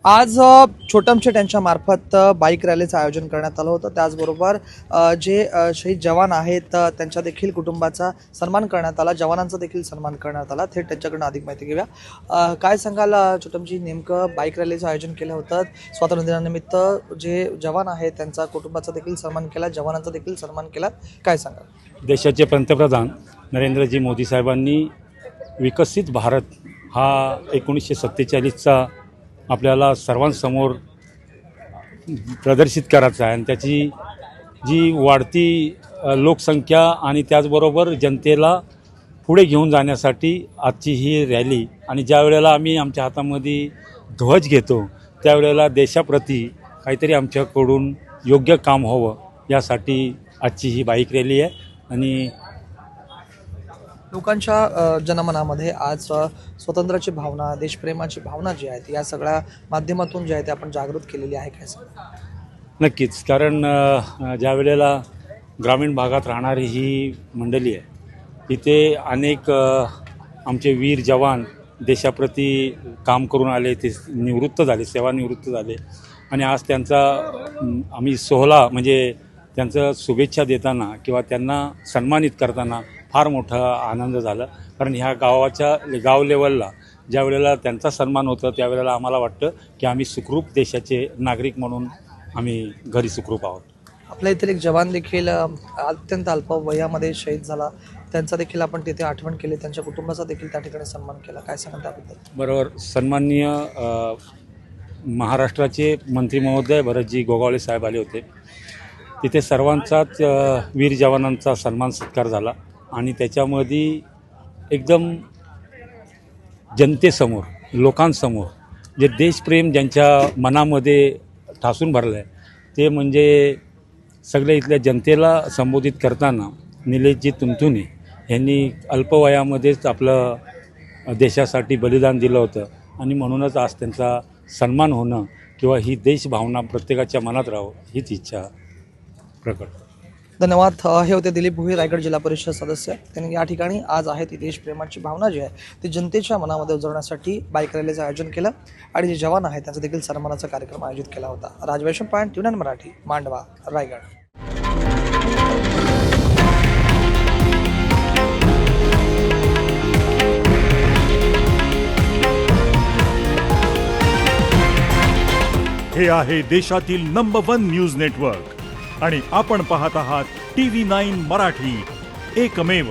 आज छोटमशेट यांच्या मार्फत बाईक रॅलीचं आयोजन करण्यात आलं होतं. त्याचबरोबर जे शहीद जवान आहेत त्यांच्या देखील कुटुंबाचा सन्मान करण्यात आला. जवानांचा देखील सन्मान करण्यात आला. थेट त्यांच्याकडून अधिक माहिती घेऊया. काय सांगाल छोटमजी, नेमकं बाईक रॅलीचं आयोजन केलं होतं. स्वातंत्र्य दिनानिमित्त जे जवान आहेत त्यांचा कुटुंबाचा देखील सन्मान केला, जवानांचा देखील सन्मान केला. काय सांगाल? देशाचे पंतप्रधान नरेंद्रजी मोदी साहेबांनी विकसित भारत हा 1947चा आपल्याला सर्वांसमोर प्रदर्शित करायचा आहे आणि त्याची जी वाढती लोकसंख्या आणि त्याचबरोबर जनतेला पुढे घेऊन जाण्यासाठी आजची ही रॅली आणि ज्या वेळेला आम्ही आमच्या हातामध्ये ध्वज घेतो त्यावेळेला देशाप्रती काहीतरी आमच्याकडून योग्य काम व्हावं यासाठी आजची ही बाईक रॅली आहे. आणि लोकांच्या जनमनामध्ये आज स्वातंत्र्याची भावना, देशप्रेमाची भावना जी आहे या सगळ्या माध्यमातून जी आहे ते आपण जागृत केलेली आहे. काय सांगा? नक्कीच, कारण ज्या वेळेला ग्रामीण भागात राहणारी ही मंडळी आहे तिथे अनेक आमचे वीर जवान देशाप्रती काम करून आले, ते निवृत्त झाले, सेवानिवृत्त झाले आणि आज त्यांचा आम्ही सोहळा म्हणजे त्यांचं शुभेच्छा देताना किंवा त्यांना सन्मानित करताना फार मोठा आनंद झाला. कारण ह्या गाव लेवलला ज्या वेळेला त्यांचा सन्मान होतं त्यावेळेला आम्हाला वाटतं की आम्ही सुखरूप देशाचे नागरिक म्हणून आम्ही घरी सुखरूप आहोत. आपल्या इथे एक जवान देखील अत्यंत अल्प वयामध्ये शहीद झाला. त्यांचा देखील आपण तिथे आठवण केली, त्यांच्या कुटुंबाचा देखील त्या ठिकाणी सन्मान केला. काय सांगा त्याबद्दल? बरोबर. सन्माननीय महाराष्ट्राचे मंत्री महोदय भरतजी गोगावले साहेब आले होते. तिथे सर्वांचाच वीर जवानांचा सन्मान सत्कार झाला आणि त्याच्यामध्ये एकदम जनतेसमोर, लोकांसमोर जे देशप्रेम ज्यांच्या मनामध्ये ठासून भरलं आहे ते म्हणजे सगळ्या इथल्या जनतेला संबोधित करताना निलेशजी तुमथुने यांनी अल्पवयामध्येच आपलं देशासाठी बलिदान दिलं होतं आणि म्हणूनच आज त्यांचा सन्मान होणं किंवा ही देशभावना प्रत्येकाच्या मनात राहावं हीच इच्छा प्रकट. धन्यवाद. हे होते दिलीप भोई, रायगड जिल्हा परिषद सदस्य. त्यांनी या ठिकाणी आज आहे ती देशप्रेमाची भावना जी आहे ती जनतेच्या मनामध्ये उजळण्यासाठी बाईक रॅलीचं आयोजन केलं आणि जे जवान आहेत त्यांचा देखील सन्मानाचा कार्यक्रम आयोजित केला होता. राजवैश्यम पॉईंट, ट्यून मराठी, मांडवा, रायगड. हे आहे देशातील नंबर 1 न्यूज नेटवर्क आणि आपण पाहत आहात TV9 मराठी, एकमेव.